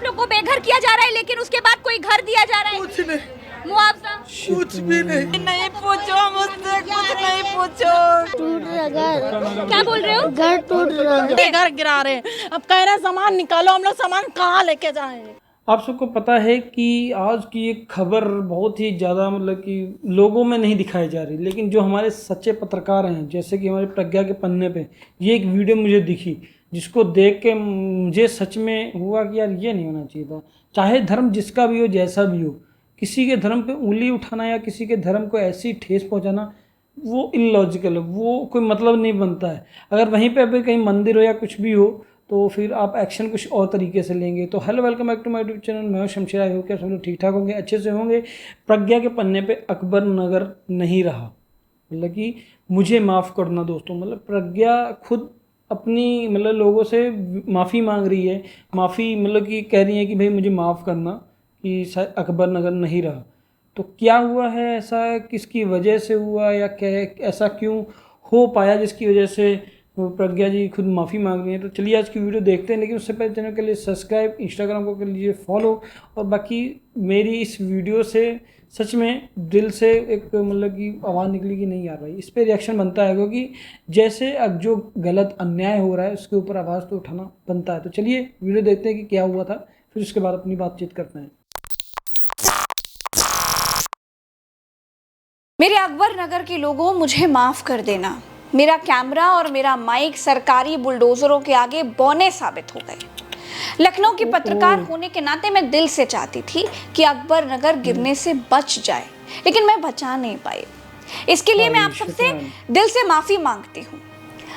आप लोग को बेघर किया जा रहा है, लेकिन उसके बाद कोई घर दिया जा रहा है। कुछ नहीं, मुआवजा कुछ भी नहीं। नहीं पूछो मुझसे, कुछ नहीं पूछो। टूट रहा घर। क्या बोल रहे हो? घर टूट रहा है। घर गिरा रहे हैं। अब कह रहे हैं सामान निकालो, हम लोग सामान कहाँ लेके जाएं? आप सबको पता है कि आज की एक खबर बहुत ही ज़्यादा मतलब कि लोगों में नहीं दिखाई जा रही, लेकिन जो हमारे सच्चे पत्रकार हैं, जैसे कि हमारे प्रज्ञा के पन्ने पे ये एक वीडियो मुझे दिखी, जिसको देख के मुझे सच में हुआ कि यार ये नहीं होना चाहिए था। चाहे धर्म जिसका भी हो, जैसा भी हो, किसी के धर्म पे उंगली उठाना या किसी के धर्म को ऐसी ठेस पहुंचाना वो इलॉजिकल है, वो कोई मतलब नहीं बनता है। अगर वहीं पे अभी कहीं मंदिर हो या कुछ भी हो तो फिर आप एक्शन कुछ और तरीके से लेंगे। तो hello, welcome back to my YouTube channel. मैं हूं शमशेर। आई होप कि सब लोग ठीक ठाक होंगे, अच्छे से होंगे। प्रज्ञा के पन्ने पे अकबर नगर नहीं रहा, मतलब कि मुझे माफ़ करना दोस्तों। मतलब प्रज्ञा खुद अपनी मतलब लोगों से माफ़ी मांग रही है, माफ़ी मतलब कि कह रही है कि भाई मुझे माफ़ करना कि अकबर नगर नहीं रहा। तो क्या हुआ है ऐसा, किसकी वजह से हुआ या क्या ऐसा क्यों हो पाया जिसकी वजह से प्रज्ञा जी खुद माफ़ी मांग रही हैं। तो चलिए आज की वीडियो देखते हैं, लेकिन उससे पहले चैनल के लिए सब्सक्राइब, इंस्टाग्राम को कर लीजिए फॉलो। और बाकी मेरी इस वीडियो से सच में दिल से एक मतलब कि आवाज़ निकली कि नहीं यार भाई इस पर रिएक्शन बनता है, क्योंकि जैसे अब जो गलत अन्याय हो रहा है उसके ऊपर आवाज़ तो उठाना बनता है। तो चलिए वीडियो देखते हैं कि क्या हुआ था, फिर उसके बाद अपनी बातचीत करते हैं। मेरे अकबर नगर के लोगों, मुझे माफ कर देना। मेरा कैमरा और मेरा माइक सरकारी बुलडोजरों के आगे बौने साबित हो गए। लखनऊ की पत्रकार होने के नाते मैं दिल से चाहती थी कि अकबर नगर गिरने से बच जाए, लेकिन मैं बचा नहीं पाई। इसके लिए मैं आप सबसे दिल से माफी मांगती हूँ।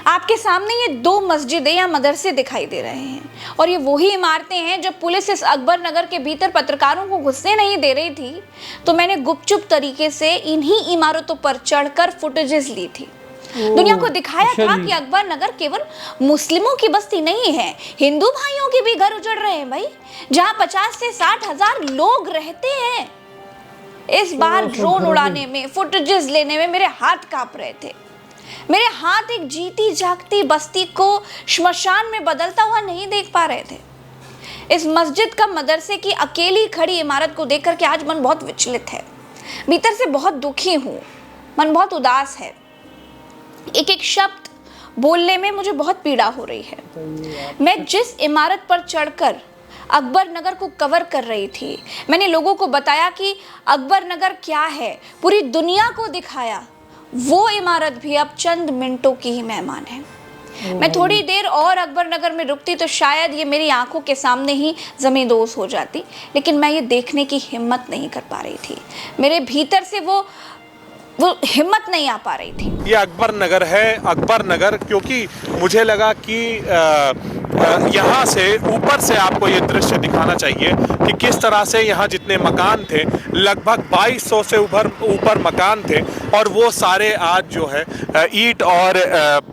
आपके सामने ये 2 मस्जिदें या मदरसे दिखाई दे रहे हैं, और ये वही इमारतें हैं जब पुलिस इस अकबर नगर के भीतर पत्रकारों को घुसने नहीं दे रही थी तो मैंने गुपचुप तरीके से इन्हीं इमारतों पर चढ़कर फुटेजेस ली थी। दुनिया को दिखाया था कि अकबर नगर केवल मुस्लिमों की बस्ती नहीं है, हिंदू भाइयों के भी घर उजड़ रहे हैं भाई, जहां 50 से 60 हजार लोग रहते हैं। इस बार ड्रोन उड़ाने में, फुटेजेस लेने में मेरे हाथ कांप रहे थे। मेरे हाथ एक जीती जागती बस्ती को श्मशान में बदलता हुआ नहीं देख पा रहे थे। इस मस्जिद का मदरसे की अकेली खड़ी इमारत को देखकर के आज मन बहुत विचलित है। भीतर से बहुत दुखी हूँ, मन बहुत उदास है। एक एक शब्द बोलने में मुझे बहुत पीड़ा हो रही है। मैं जिस इमारत पर चढ़कर अकबर नगर को कवर कर रही थी, मैंने लोगों को बताया कि अकबर नगर क्या है, पूरी दुनिया को दिखाया। वो इमारत भी अब चंद मिनटों की ही मेहमान है। मैं थोड़ी देर और अकबर नगर में रुकती तो शायद ये मेरी आंखों के सामने ही ज़मींदोज़ हो जाती, लेकिन मैं ये देखने की हिम्मत नहीं कर पा रही थी। मेरे भीतर से वो हिम्मत नहीं आ पा रही थी। ये अकबर नगर है, अकबर नगर, क्योंकि मुझे लगा कि यहाँ से ऊपर से आपको ये दृश्य दिखाना चाहिए कि किस तरह से यहाँ जितने मकान थे, लगभग 2200 से ऊपर मकान थे, और वो सारे आज जो है ईंट और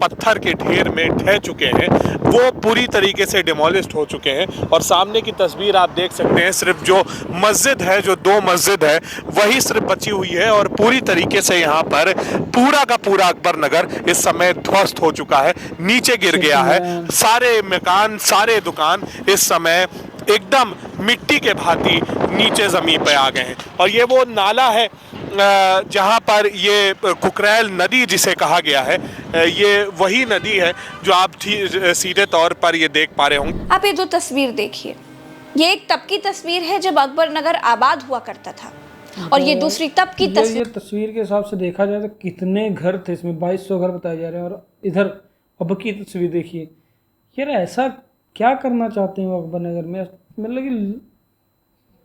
पत्थर के ढेर में ढह चुके हैं, वो पूरी तरीके से डिमोलिश्ड हो चुके हैं। और सामने की तस्वीर आप देख सकते हैं, सिर्फ जो मस्जिद है, जो 2 मस्जिद है, वही सिर्फ बची हुई है, और पूरी तरीके से यहाँ पर पूरा का पूरा अकबर नगर इस समय ध्वस्त हो चुका है, नीचे गिर गया है। सारे मकान, सारे दुकान इस समय एकदम मिट्टी के भांति नीचे ज़मीन पे आ गए हैं। और ये वो नाला है जहाँ पर ये कुकरैल नदी जिसे कहा गया है, ये वही नदी है जो आप सीधे तौर पर ये देख पा रहे होंगे। आप ये 2 तस्वीर देखिए। ये एक तब की तस्वीर है जब अकबर नगर आबाद हुआ करता था, और ये दूसरी तब की तस्वीर। ये तस्वीर के हिसाब से देखा जाए तो कितने घर थे इसमें, 2200 घर बताए जा रहे हैं। और इधर अब की तस्वीर देखिए। यार ऐसा क्या करना चाहते हैं वो अकबर नगर में, मतलब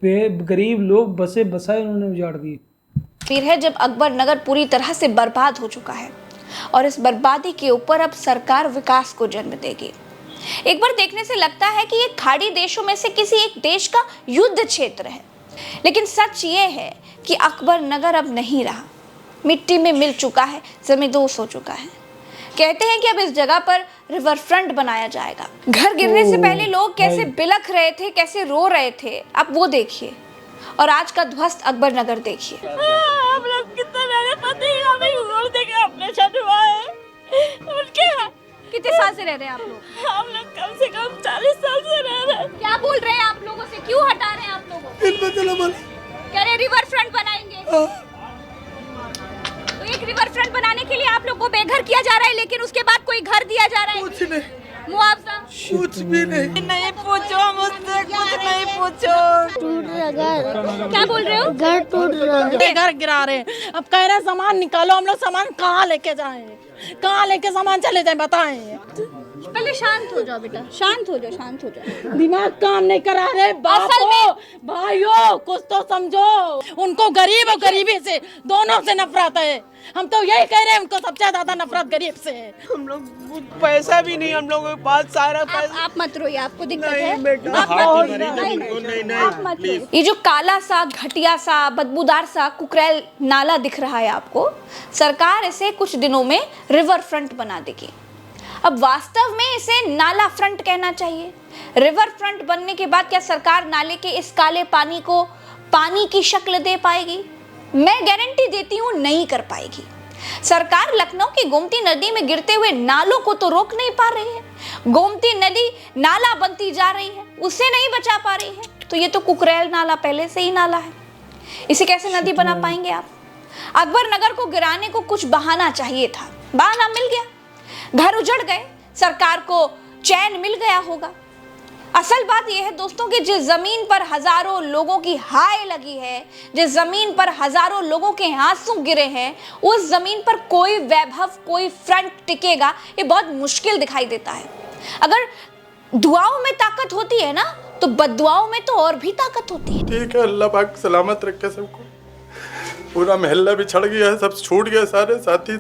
कि गरीब लोग बसे बसाए उन्होंने उजाड़ दिए। तस्वीर है जब अकबर नगर पूरी तरह से बर्बाद हो चुका है, और इस बर्बादी के ऊपर अब सरकार विकास को जन्म देगी। एक बार देखने से लगता है कि ये खाड़ी देशों में से किसी एक देश का युद्ध क्षेत्र है, लेकिन सच ये है कि अकबर नगर अब नहीं रहा, मिट्टी में मिल चुका है, ज़मींदोज़ हो चुका है। कहते हैं कि अब इस जगह पर रिवर फ्रंट बनाया जाएगा। घर गिरने से पहले लोग कैसे बिलख रहे थे, कैसे रो रहे थे, आप वो देखिए। और आज का ध्वस्त अकबर नगर देखिए। हम लोग कितने पति हमें छोड़ देके अपने छठवाए उनके यहाँ। कितने साल से रह रहे हैं आप लोग? हम लोग कम से कम 40 साल से रह रहे हैं। क्या बोल रहे हैं आप लोगों से? में चलो बोले कह रहे रिवर फ्रंट बनाएंगे। तो एक रिवर फ्रंट बनाने के लिए आप लोग को बेघर किया जा रहा है, लेकिन उसके बाद कोई घर दिया जा रहा है, कुछ नहीं, मुआवजा कुछ भी नहीं। नहीं पूछो मुझसे, कुछ नहीं पूछो। टूट रहा घर, क्या बोल रहे हो? घर टूट रहा है। घर गिरा रहे हैं। अब कह रहे हैं सामान निकालो, हम लोग सामान कहाँ लेके जाएं, कहाँ लेके सामान चले जाएं, बताएं। पहले शांत हो जाओ बेटा, शांत हो जाओ, शांत हो जाओ। दिमाग काम नहीं करा रहे। असल में भाइयों कुछ तो समझो, उनको गरीब और गरीबी से दोनों से नफरत है। हम तो यही कह रहे हैं, उनको सबसे ज्यादा नफरत गरीब से है। हम लोग पैसा भी नहीं, हम लोगों के पास सारा पैसा। आप मत रोइए, आपको दिक्कत नहीं है बेटा, आप मत रोइए। ये जो काला सा, घटिया सा, बदबूदार सा कुकरेल नाला दिख रहा है आपको, सरकार इसे कुछ दिनों में रिवर फ्रंट बना देगी। अब वास्तव में इसे नाला फ्रंट कहना चाहिए। रिवर फ्रंट बनने के बाद क्या सरकार नाले के इस काले पानी को पानी की शक्ल दे पाएगी? मैं गारंटी देती हूँ नहीं कर पाएगी। सरकार लखनऊ की गोमती नदी में गिरते हुए नालों को तो रोक नहीं पा रही है। गोमती नदी नाला बनती जा रही है, उसे नहीं बचा पा रही है। तो ये तो कुकरेल नाला पहले से ही नाला है, इसे कैसे नदी बना पाएंगे आप? अकबर नगर को गिराने को कुछ बहाना चाहिए था, बहाना मिल गया। घर उजड़ गए, सरकार को चैन मिल गया होगा। असल बात यह है दोस्तों कि जिस जमीन पर हजारों लोगों की हाय लगी है, जिस जमीन पर हजारों लोगों के आंसू गिरे हैं, उस जमीन पर कोई वैभव, कोई फ्रंट टिकेगा ये बहुत मुश्किल दिखाई देता है। अगर दुआओं में ताकत होती है ना, तो बद्दुआओं में तो और भी ताकत होती है। ठीक है, अल्लाह पाक सलामत रखे सबको। पूरा महल्ला भी छड़ गया है, सब छूट गया, सारे साथी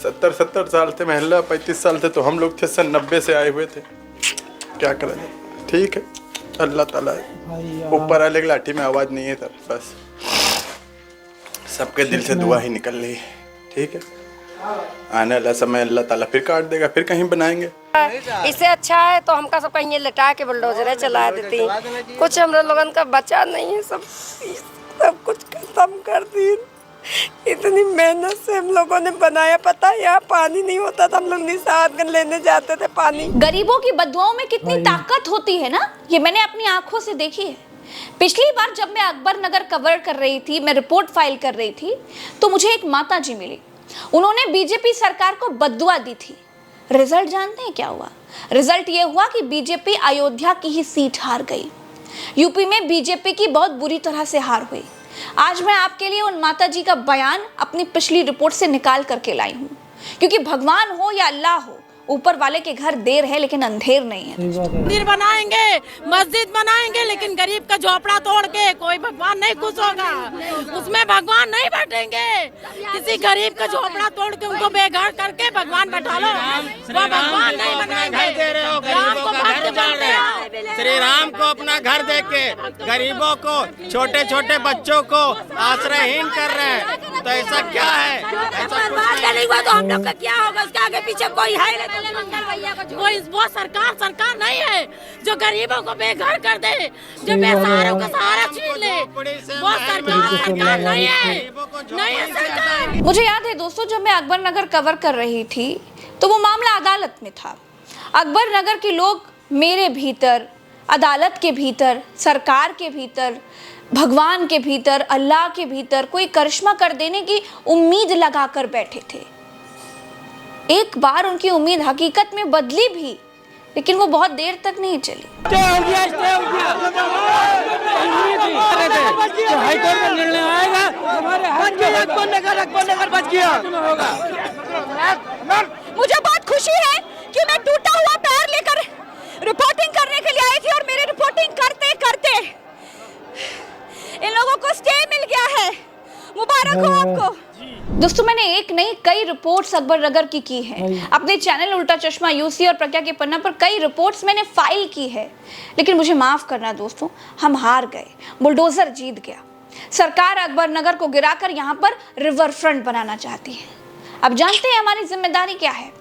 70 साल थे महल्ला, 35 साल थे तो हम लोग थे, सन 90 से आए हुए थे। क्या करें, ठीक है, अल्लाह ताला ऊपर वाले की लाठी में आवाज नहीं है सर, बस सबके दिल से दुआ ही निकल रही है। ठीक है, आने वाला समय अल्लाह ताला फिर काट देगा, फिर कहीं बनाएंगे। इससे अच्छा है तो हमका सब कहीं लटा के बुलडोजर चला देती, कुछ हम लोगों का बचा नहीं है, सब कुछ खत्म कर दी। इतनी मेहनत से हम लोगों ने बनाया, पता है यहाँ पानी नहीं होता था, हम लोग निशात लेने जाते थे पानी। गरीबों की बद्दुआओं में कितनी ताकत होती है ना, ये मैंने अपनी आंखों से देखी है। पिछली बार जब मैं अकबर नगर कवर कर रही थी, मैं रिपोर्ट फाइल कर रही थी, तो मुझे एक माता जी मिली। उन्होंने बीजेपी सरकार को बद्दुआ दी थी। रिजल्ट जानते हैं क्या हुआ? रिजल्ट ये हुआ कि बीजेपी अयोध्या की ही सीट हार गई। यूपी में बीजेपी की बहुत बुरी तरह से हार हुई। आज मैं आपके लिए उन माता जी का बयान अपनी पिछली रिपोर्ट से निकाल करके लाई हूँ, क्योंकि भगवान हो या अल्लाह हो, ऊपर वाले के घर देर है लेकिन अंधेर नहीं है। मंदिर बनाएंगे, मस्जिद बनाएंगे, लेकिन गरीब का झोपड़ा तोड़ के कोई भगवान नहीं खुश होगा, उसमें भगवान नहीं बैठेंगे। किसी गरीब का झोपड़ा तोड़ के उनको बेघर करके भगवान बैठा लो, वो भगवान नहीं बनाएंगे। राम को भक्त बोलते हैं, श्री राम को अपना घर देख के गरीबों को, छोटे छोटे बच्चों को आश्रयहीन कर रहे हैं, तो ऐसा क्या है? ऐसा नहीं हुआ तो हम लोग का क्या होगा? उसके आगे पीछे कोई है कोई वो सरकार नहीं है जो गरीबों को बेघर कर दे, जो बेसहारों का सहारा छीन ले, वो सरकार नहीं है, नहीं है सरकार। मुझे याद है दोस्तों, जब मैं अकबर नगर कवर कर रही थी तो वो मामला अदालत में था। अकबर नगर के लोग मेरे भीतर, अदालत के भीतर, सरकार के भीतर, भगवान के भीतर, अल्लाह के भीतर कोई करिश्मा कर देने की उम्मीद लगा कर बैठे थे। एक बार उनकी उम्मीद हकीकत में बदली भी, लेकिन वो बहुत देर तक नहीं चली। हाईकोर्ट का निर्णय आएगा, हमारे बच गया। मुझे बहुत खुशी है कि मैं टूटा हुआ पैर लेकर रिपोर्टिंग करने के लिए आई थी, और मेरी रिपोर्टिंग करते करते इन लोगों को स्टे मिल गया है। मुबारक हो आपको। दोस्तों, मैंने एक नहीं कई रिपोर्ट्स अकबर नगर की है। अपने चैनल उल्टा चश्मा यूसी और प्रज्ञा के पन्ना पर कई रिपोर्ट्स मैंने फाइल की है, लेकिन मुझे माफ करना दोस्तों, हम हार गए। बुलडोजर जीत गया। सरकार अकबर नगर को गिराकर यहाँ पर रिवर फ्रंट बनाना चाहती है। अब जानते हैं हमारी जिम्मेदारी क्या है।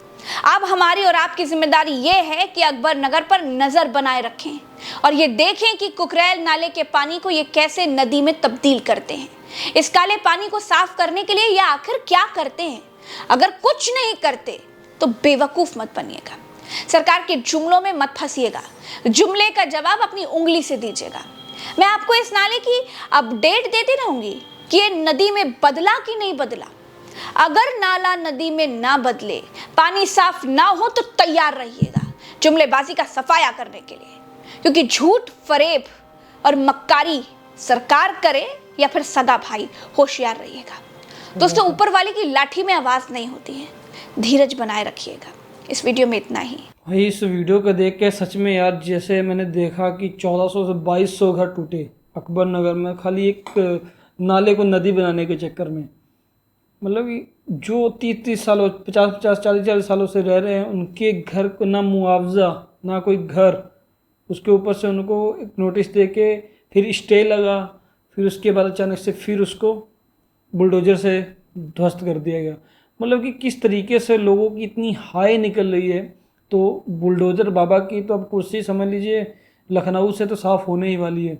अब हमारी और आपकी जिम्मेदारी ये है कि अकबर नगर पर नजर बनाए रखें और ये देखें कि कुकरेल नाले के पानी को ये कैसे नदी में तब्दील करते हैं। इस काले पानी को साफ करने के लिए ये आखिर क्या करते हैं। अगर कुछ नहीं करते तो बेवकूफ मत बनिएगा, सरकार के जुमलों में मत फंसिएगा, जुमले का जवाब अपनी उंगली से दीजिएगा। मैं आपको इस नाले की अपडेट देती रहूंगी कि ये नदी में बदला कि नहीं बदला। अगर नाला नदी में ना बदले, पानी साफ ना हो तो तैयार रहिएगा जुमलेबाजी का सफाया करने के लिए, क्योंकि झूठ, फरेब और मक्कारी सरकार करे या फिर सगा भाई, होशियार रहिएगा। दोस्तों, ऊपर वाले की लाठी में आवाज नहीं होती है, धीरज बनाए रखिएगा। इस वीडियो में इतना ही। भाई इस वीडियो को देख के सच में यार, जैसे मैंने देखा कि 1400 से 2200 घर टूटे अकबर नगर में, खाली एक नाले को नदी बनाने के चक्कर में। मतलब कि जो 30-30 सालों 50-50 40-40 सालों से रह रहे हैं, उनके घर को ना मुआवजा ना कोई घर, उसके ऊपर से उनको एक नोटिस दे के फिर स्टे लगा, फिर उसके बाद अचानक से फिर उसको बुलडोजर से ध्वस्त कर दिया गया। मतलब कि किस तरीके से लोगों की इतनी हाई निकल रही है। तो बुलडोजर बाबा की तो अब कुर्सी समझ लीजिए लखनऊ से तो साफ़ होने ही वाली है।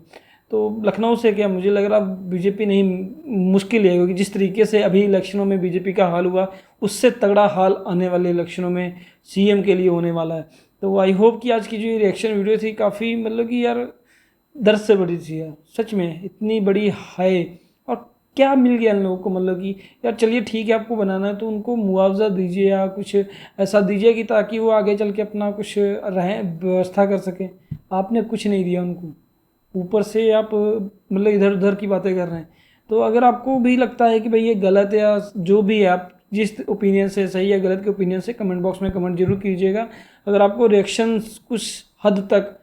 तो लखनऊ से क्या, मुझे लग रहा बीजेपी नहीं, मुश्किल है, क्योंकि जिस तरीके से अभी इलेक्शनों में बीजेपी का हाल हुआ, उससे तगड़ा हाल आने वाले इलेक्शनों में सीएम के लिए होने वाला है। तो आई होप कि आज की जो रिएक्शन वीडियो थी काफ़ी मतलब कि यार दर्द से बड़ी थी यार, सच में इतनी बड़ी हाई। और क्या मिल गया इन लोगों को, मतलब कि यार चलिए ठीक है, आपको बनाना है तो उनको मुआवजा दीजिए या कुछ ऐसा दीजिए कि ताकि वो आगे चल के अपना कुछ व्यवस्था कर सकें। आपने कुछ नहीं दिया उनको, ऊपर से आप मतलब इधर उधर की बातें कर रहे हैं। तो अगर आपको भी लगता है कि भाई ये गलत है या जो भी है, आप जिस ओपिनियन से सही या गलत के ओपिनियन से कमेंट बॉक्स में कमेंट जरूर कीजिएगा। अगर आपको रिएक्शंस कुछ हद तक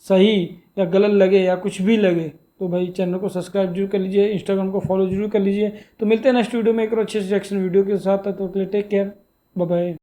सही या गलत लगे या कुछ भी लगे तो भाई चैनल को सब्सक्राइब जरूर कर लीजिए, इंस्टाग्राम को फॉलो जरूर कर लीजिए। तो मिलते हैं नेक्स्ट वीडियो में एक और अच्छे से रिएक्शन वीडियो के साथ। तो टेक केयर, बाय बाय।